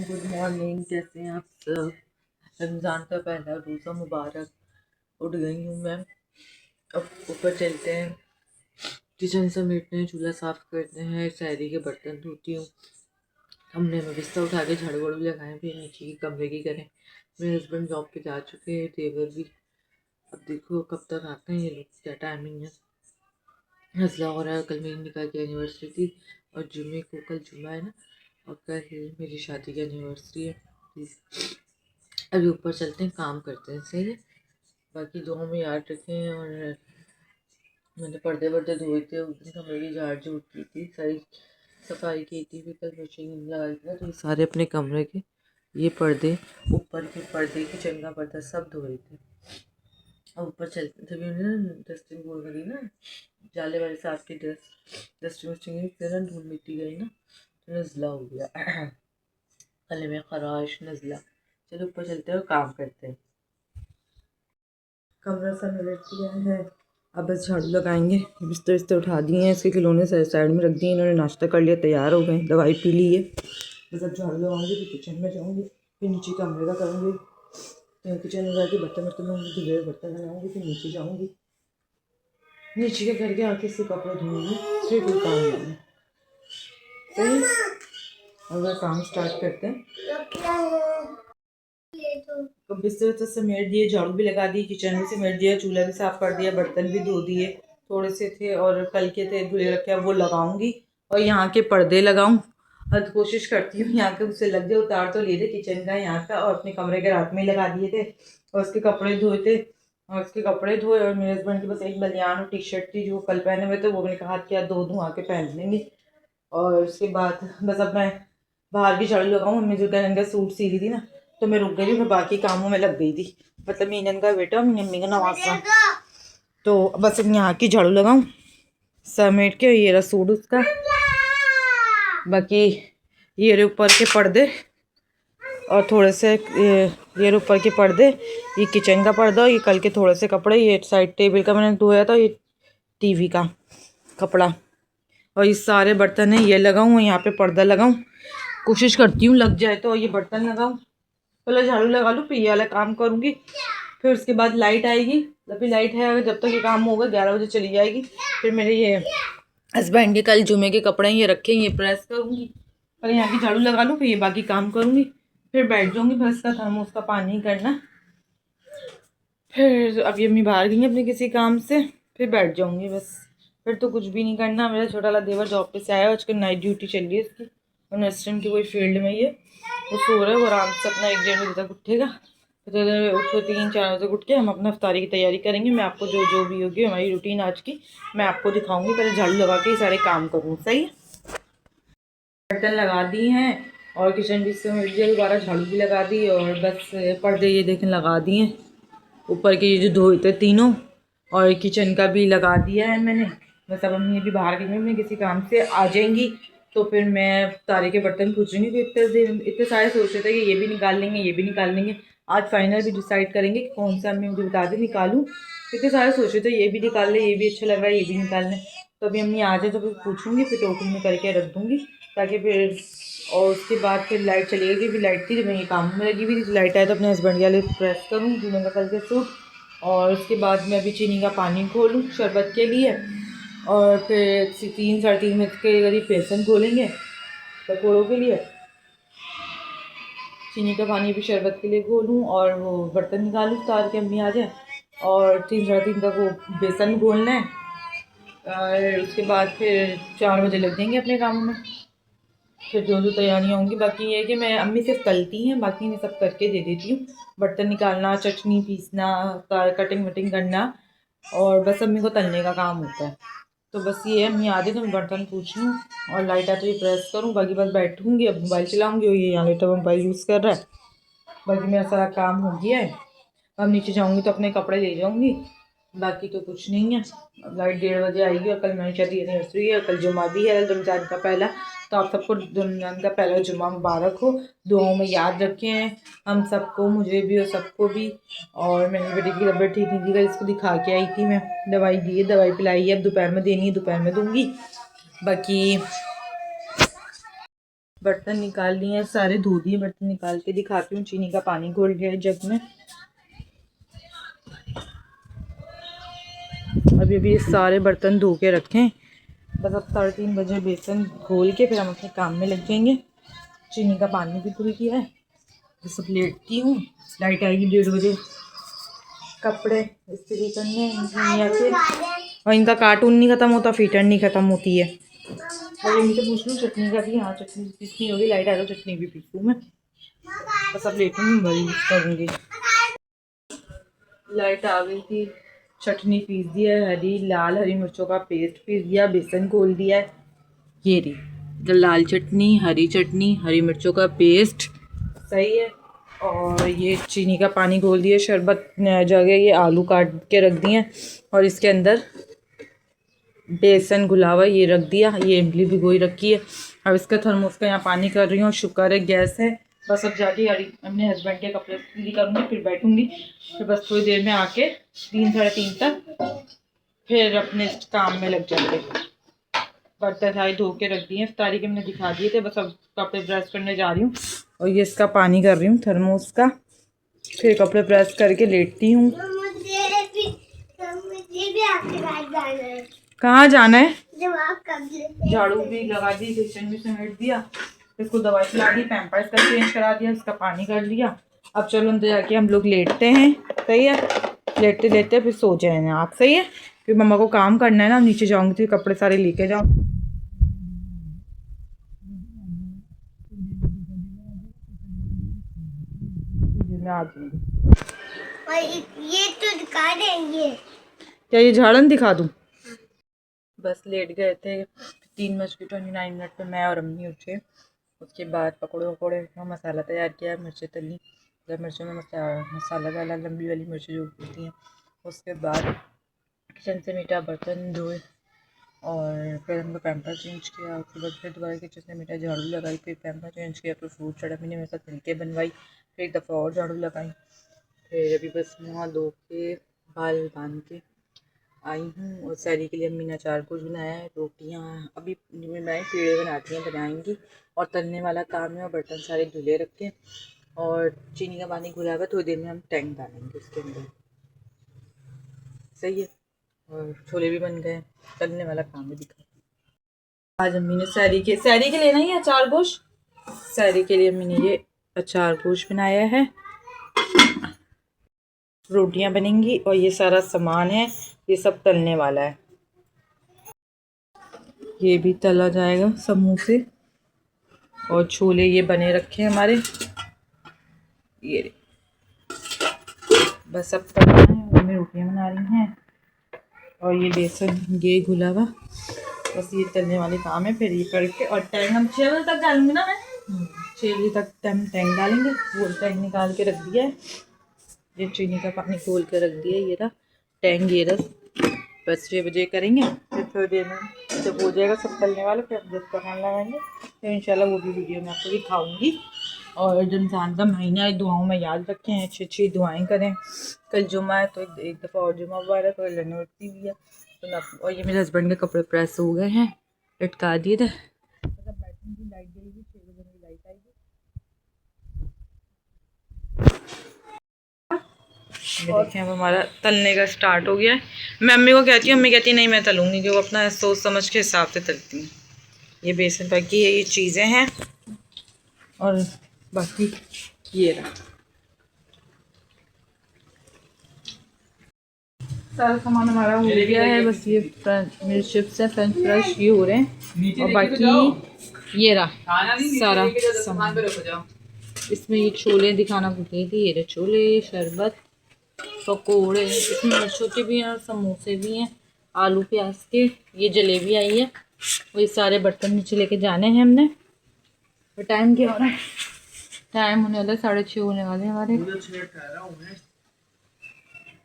Good morning. कैसे हैं आप सब? रमज़ान का पहला रोज़ा मुबारक। उठ गई हूँ मैं। अब ऊपर चलते हैं, किचन समेटते हैं, चूल्हा साफ़ करते हैं, सहरी के बर्तन धोती हूँ, कमरे में बिस्तर उठा के झाड़ू वाड़ू लगाएं, फिर नीचे की कमरे की करें। मेरे हस्बैंड जॉब पे जा चुके हैं, देवर भी। अब देखो कब तक आते हैं ये लोग, क्या टाइमिंग है। हंसला हो रहा है। कल मेरी निकाह की एनिवर्सरी थी और जुम्मे को, कल जुम्मा है ना, और कल मेरी शादी की एनिवर्सरी है। अभी ऊपर चलते हैं, काम करते हैं, सही है। बाकी दुआ में याद रखें। और मैंने पर्दे वर्दे धोए थे, उस दिन कमरे की झाड़ झूठ की थी, सारी सफाई की थी, फिर कल मशीन लगाई थी ना, तो ये सारे अपने कमरे के ये पर्दे, ऊपर के पर्दे, किचन का पर्दा सब धोए थे। अब ऊपर चलते थे, डस्टिंग बोल गई ना, जाले वाले साफ की डस्टिंग वस्टिंग, फिर ना धूल मिट्टी गई ना, तो नज़ला हो गया, गले में खराश, नज़ला। चलो ऊपर चलते हैं और काम करते हैं। कमरा सा मिलट दिया है, अब बस झाड़ू लगाएंगे। बिस्तर बिस्तर उठा दिए हैं, इसके खिलौने साइड में रख दिए। इन्होंने नाश्ता कर लिया, तैयार हो गए, दवाई पी ली है। बस अब झाड़ू लगाऊंगी, फिर किचन में जाऊंगी, फिर नीचे कमरे का करूँगी, फिर किचन में जाके बर्तन वर्तन धोऊंगी, धुले बर्तन लगाऊंगी, फिर नीचे जाऊँगी, नीचे के करके आके इससे कपड़े धोऊंगी, फिर कोई काम नहीं है। सही, अगर काम स्टार्ट करते हैं। तो बिस्तर तो समेट दिए, झाड़ू भी लगा दी, किचन भी समेट दिया, चूल्हा भी साफ कर दिया, बर्तन भी धो दिए, थोड़े से थे और कल के थे धुले रखे, अब वो लगाऊंगी। और यहाँ के पर्दे लगाऊं, और कोशिश करती हूँ यहाँ के उससे लग जाए। उतार तो लिए थे किचन का यहाँ का, और अपने कमरे के रात में ही लगा दिए थे, और उसके कपड़े धोए थे, और उसके कपड़े धोए। और मेरे हस्बैंड की बस एक बनियान और टी शर्ट थी जो कल पहने हुए थे, वो मैंने कहा कि यार दो धो आके पहन लेंगे। और उसके बाद बस अब मैं बाहर की झाड़ू लगाऊँ। मम्मी जो कहने सूट सी रही थी ना, तो मैं रुक गई थी, मैं बाकी कामों में लग गई थी। मतलब मीनन का बेटा और मम्मी का नवासा, तो बस यहाँ की झाड़ू लगाऊँ समेट के। ये रहा सूट उसका, बाकी ये ऊपर के पर्दे, और थोड़े से ये ऊपर के पर्दे, ये किचन का पर्दा, और ये कल के थोड़े से कपड़े, ये साइड टेबल का मैंने धोया था, ये टीवी का कपड़ा, और ये सारे बर्तन है ये लगाऊँ, यहाँ पे पर्दा लगाऊँ। कोशिश करती हूँ लग जाए तो ये बर्तन लगाऊँ, पहले झाड़ू लगा लूँ, फिर ये वाला काम करूँगी। फिर उसके बाद लाइट आएगी, अभी लाइट है, जब तक ये काम होगा 11 बजे चली जाएगी। फिर मेरे ये हस्बैंड के कल जुमे के कपड़े ये रखे, ये प्रेस करूँगी, पहले यहाँ की झाड़ू लगा लूँ, फिर ये बाकी काम करूँगी, फिर बैठ जाऊँगी। फिर इसका थर्मोस का पानी करना, फिर अभी अम्मी बाहर गई अपने किसी काम से, फिर बैठ जाऊँगी बस। फिर तो कुछ भी नहीं करना। मेरा छोटा वाला देवर जॉब पे से आया, आजकल नाइट ड्यूटी चल रही है इसकी, और नर्सिंग की कोई फील्ड में ये वो सो रहा है। वो आराम से अपना 1-1:30 बजे तक उठेगा, फिर उठो 3-4 बजे उठ के हम अपना इफ्तारी की तैयारी करेंगे। मैं आपको जो जो भी होगी हमारी रूटीन आज की, मैं आपको दिखाऊंगी। पहले झाड़ू लगा के ये सारे काम करूँ, सही है। बर्तन लगा दी हैं, और किचन भी समेट दिया, दोबारा झाड़ू भी लगा दी, और बस पर्दे ये देखें लगा दिए ऊपर के, ये जो धोए थे तीनों, और किचन का भी लगा दिया है मैंने। बस अब हम ये भी बाहर गई मैं किसी काम से आ जाएंगी, तो फिर मैं तारे के बर्तन पूछूंगी। तो इतने सारे सोच रहे थे कि ये भी निकाल लेंगे, ये भी निकाल लेंगे। आज फाइनल भी डिसाइड करेंगे कि कौन सा अम्मी मुझे बता दे निकालूँ। इतने सारे सोच रहे थे, ये भी निकाल ले, ये भी अच्छा लग रहा है, ये भी निकाल लें। तो अभी अम्मी आ जाए तो फिर पूछूंगी, फिर टोकरी में करके रख दूँगी, ताकि फिर, और उसके बाद फिर लाइट चली गई। फिर लाइट थी जब मैं ये काम में लगी हुई थी, लाइट आए तो अपने हस्बैंड के लिए प्रेस करूँ जिन्होंने का कल के सूट। और उसके बाद मैं अभी चीनी का पानी खोलूँ शरबत के लिए, और फिर 3-3:30 मिनट के करीब बेसन खोलेंगे पकौड़ों के लिए। चीनी का पानी भी शरबत के लिए खोलूँ, और वो बर्तन निकालूँ उतार के, अम्मी आ जाए। और 3-3:30 तक वो बेसन घोलना है, और उसके बाद फिर 4 बजे लग जाएंगे अपने कामों में। फिर जो जो तैयारियाँ होंगी, बाकी ये है कि मैं, अम्मी सिर्फ तलती हैं, बाकी मैं सब करके दे देती हूँ। बर्तन निकालना, चटनी पीसना, कटिंग वटिंग करना, और बस अम्मी को तलने का काम होता है। तो बस ये है, अम्मी आ जाए तो मैं बर्तन पूछ लूँ, और लाइट आए तो ये प्रेस करूँ, बाकी बस बैठूँगी, अब मोबाइल चलाऊँगी, और ये यहाँ लेटर मोबाइल यूज़ कर रहा है। बाकी मेरा सारा काम हो गया है। अब नीचे जाऊँगी तो अपने कपड़े ले जाऊँगी, बाकी तो कुछ नहीं है। अब लाइट 1:30 बजे आएगी, और कल मेरी शादी एनिवर्सरी है, कल जुम्मा भी है रमज़ान का पहला। तो आप सबको रमज़ान का पहला जुम्मा मुबारक हो। दुआओं में याद रखें हम सबको, मुझे भी और सबको भी। और मेरी बेटी की तबीयत ठीक नहीं थी, कल इसको दिखा के आई थी मैं, दवाई दी है, दवाई पिलाई है, अब दोपहर में देनी है, दोपहर में दूँगी। बर्तन निकाल लिए हैं, सारे धो दिए। बर्तन निकाल के दिखाती हूँ। चीनी का पानी घोल गया है जग में। अभी अभी ये सारे बर्तन धो के रखें। बस अब 3:30 बजे बेसन घोल के फिर हम अपने काम में लग जाएंगे। चीनी का पानी भी घुल गया है। ये सब लेटती हूँ। लाइट आएगी 1:30 बजे। कपड़े इस्त्री करने मियाँ के, और इनका कार्टून नहीं ख़त्म होता, फीटर नहीं ख़त्म होती है। और इनसे पूछ लूँ चटनी का भी। हाँ, चटनी पीसनी होगी। लाइट आ तो चटनी भी पीसूँ मैं। बस अब लेटूँगी, वही यूज़ करूँगी। लाइट आ गई थी। चटनी पीस दिया है, हरी मिर्चों का पेस्ट पीस दिया, बेसन घोल दिया है। ये रही लाल चटनी, हरी मिर्चों का पेस्ट, सही है। और ये चीनी का पानी घोल दिया, शरबत जगह ये आलू काट के रख दिए और इसके अंदर बेसन घुला हुआ ये रख दिया। ये इमली भिगोई रखी है। अब इसका थर्मोस का यहाँ पानी कर रही हूँ। शुक्र है गैस है। बस अब जाके अपने हस्बैंड के कपड़े इस्त्री करूँगी, फिर बैठूँगी। फिर बस थोड़ी देर में आके 3 साढ़े 3 तक फिर अपने काम में लग जाएंगे। बर्तन सारे धो के रख दिए, इफ्तारी के मैंने दिखा दिए थे। बस अब कपड़े प्रेस करने जा रही हूँ और ये इसका पानी कर रही हूँ थर्मोस का। फिर कपड़े प्रेस करके लेटती हूँ। कहाँ जाना है? झाड़ू भी लगा दी, किचन भी समेट दिया, इसको दवाई पिला दी, पैम्पर्स का चेंज करा दिया, इसका पानी कर लिया। अब चलो अंदर जाके हम लोग लेटते हैं। सही है, लेटते लेटते फिर सो जाए आप। सही है, फिर मम्मा को काम करना है ना। नीचे जाऊँगी तो कपड़े सारे लेके जाऊँ। मैं आ जाऊँगी। ये तो दिखा देंगे क्या? ये झाड़न दिखा दूँ? बस लेट गए थे। 3:29 पे मैं और अम्मी उठे। उसके बाद पकौड़े का मसाला तैयार किया, मिर्चें तली, मिर्चों में मसाला डाला, लंबी वाली मिर्चें जो होती हैं। उसके बाद किचन से मीठा बर्तन धोए और फिर हमको पैम्पर चेंज किया। उसके बाद फिर दोबारा किचन से मीठा झाड़ू लगाई, फिर पैम्पर चेंज किया, फिर फ्रूट चाट अम्मी ने मेरे साथ मिलके बनवाई, फिर एक दफ़ा और झाड़ू लगाई। फिर अभी बस मुँह धो के बाल बांध के आई हूँ। और सैरी के लिए अम्मी ने अचार कुछ बनाया है, रोटियाँ अभी मैं पेड़े बनाती हैं, बनाएंगी। और तलने वाला काम है और बर्तन सारे धुले रखे और चीनी का पानी घुला हुआ। थोड़ी देर में हम टैंक डालेंगे उसके अंदर। सही है, और छोले भी बन गए। तलने वाला काम है, दिखा। आज अम्मी ने सैरी के लिए नहीं अचार गोश्त, सैरी के लिए अम्मी ने ये अचार गोश्त बनाया है। रोटियां बनेंगी और ये सारा सामान है, ये सब तलने वाला है। ये भी तला जाएगा समोसे और छोले ये बने रखे हैं हमारे। ये बस सब तलना है और हमें रोटियां बना रही हैं। और ये बेसन ये घुला हुआ, बस ये तलने वाले काम है। फिर ये करके और टैंक हम 6 बजे तक डालूंगे ना। मैं 6 बजे तक टैंक डालेंगे। वो टैंक निकाल के रख दिया है। ये चीनी का पानी खोल के रख दिया, ये रहा टैंक, ये रहा। बस 6 बजे करेंगे, फिर थोड़ी देर में जब हो जाएगा सब तलने वाला, फिर हम जब पकाने लगाएंगे। फिर इंशाल्लाह वो भी वीडियो में आपको दिखाऊंगी। और रमज़ान का महीना है, दुआओं में याद रखें, अच्छी अच्छी दुआएं करें। कल जुमा है तो एक दफ़ा और जुमा मुबारक, और एनिवर्सरी भी है तो। और ये मेरे हस्बैंड के कपड़े प्रेस हो गए हैं, लटका दिए थे। मतलब बैठूँगी, लाइट गई 6 बजे मेरी लाइट आएगी। देखें अब हमारा तलने का स्टार्ट हो गया है। मैं अम्मी को कहती हूँ, अम्मी कहती है नहीं मैं तलूँगी, कि वो अपना सोच समझ के हिसाब से तलती हूँ। ये बेसन पकी है, ये चीज़ें हैं और बाकी ये रहा सारा सामान हमारा हो गया है। बस ये मेरे चिप्स हैं, फ्रेंच फ्राइज ये हो रहे हैं और बाकी ये रहा सारा सामान। इसमें ये छोले दिखाना भूल गई थी, ये रहे छोले, शरबत, पकोड़े, इसमें मिर्चों के भी हैं और समोसे भी हैं, आलू प्याज के। ये जलेबी आई है। और ये सारे बर्तन नीचे लेके जाने हैं हमने। तो टाइम क्या हो रहा है? टाइम होने वाला है 6:30 होने वाले हमारे।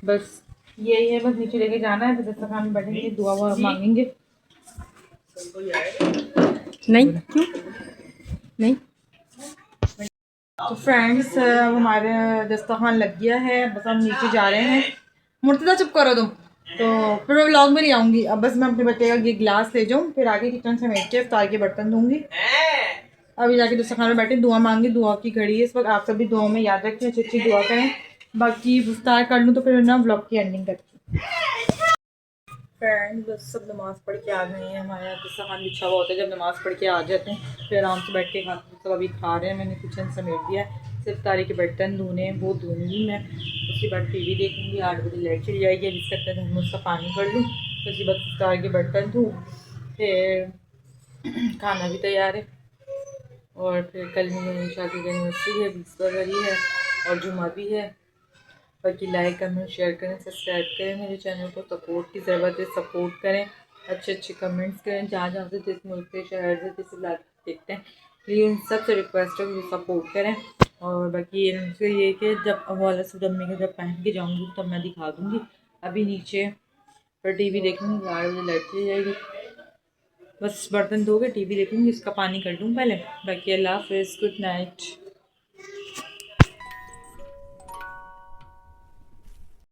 बस यही है, बस नीचे लेके जाना है। फिर दस्तरखान में बैठेंगे, दुआ वुआ मांगेंगे। नहीं क्यों नहीं। तो फ्रेंड्स अब हमारे दस्तरखान लग गया है, बस हम नीचे जा रहे हैं। मुर्तज़ा चुप करो तुम। तो फिर मैं व्लॉग में ले आऊँगी। अब बस मैं अपने बच्चे का ये गिलास ले जाऊँ, फिर आगे किचन से मेट के इफ्तार के बर्तन धोंगी। अभी जाके दूसरा खाना बैठे दुआ मांगे, दुआ की घड़ी है इस वक्त। आप सभी दुआ में याद रखें, अच्छी अच्छी दुआ करें। बाकी इफ्तार कर लूँ तो फिर ना व्लॉग की एंडिंग करती हूँ। फ्रेंड बस सब नमाज़ पढ़ के आ गए हैं। हमारे यहाँ तो सामान बिछा हुआ होता है, जब नमाज़ पढ़ के आ जाते हैं फिर आराम से बैठ के खाते हैं। तो अभी खा रहे हैं, मैंने किचन समेट दिया है, सिर्फ तारी के बर्तन धोने हैं, वो धोऊंगी मैं। उसके बाद टीवी देखूंगी, 8 बजे लाइट चली जाएगी। अभी तक तक मैं उसका पानी कर लूँ, उसके बाद तार के बर्तन धोऊँ, फिर खाना भी तैयार है। और फिर कल मेरी शादी की एनिवर्सरी है, 20 फरवरी है, और जुम्मा भी है। बाकी लाइक कमेंट शेयर करें, सब्सक्राइब करें मेरे चैनल को। सपोर्ट की ज़रूरत है, सपोर्ट करें, अच्छे अच्छे कमेंट्स करें। जहाँ जहाँ से जिस मुल्क से शहर से जिस इलाके देखते हैं, प्लीज़ उन सबसे रिक्वेस्ट है कि सपोर्ट करें। और बाकी इनसे ये कि जब वाला सूट अम्मी का जब पहन के जाऊँगी तब मैं दिखा दूँगी। अभी नीचे फिर टीवी देखूँगी, 8 बजे लाइट चली जाएगी। बस बर्तन धो के टीवी देखूँगी, इसका पानी कर दूँ पहले। बाकी अल्लाह हाफ़िज़, गुड नाइट।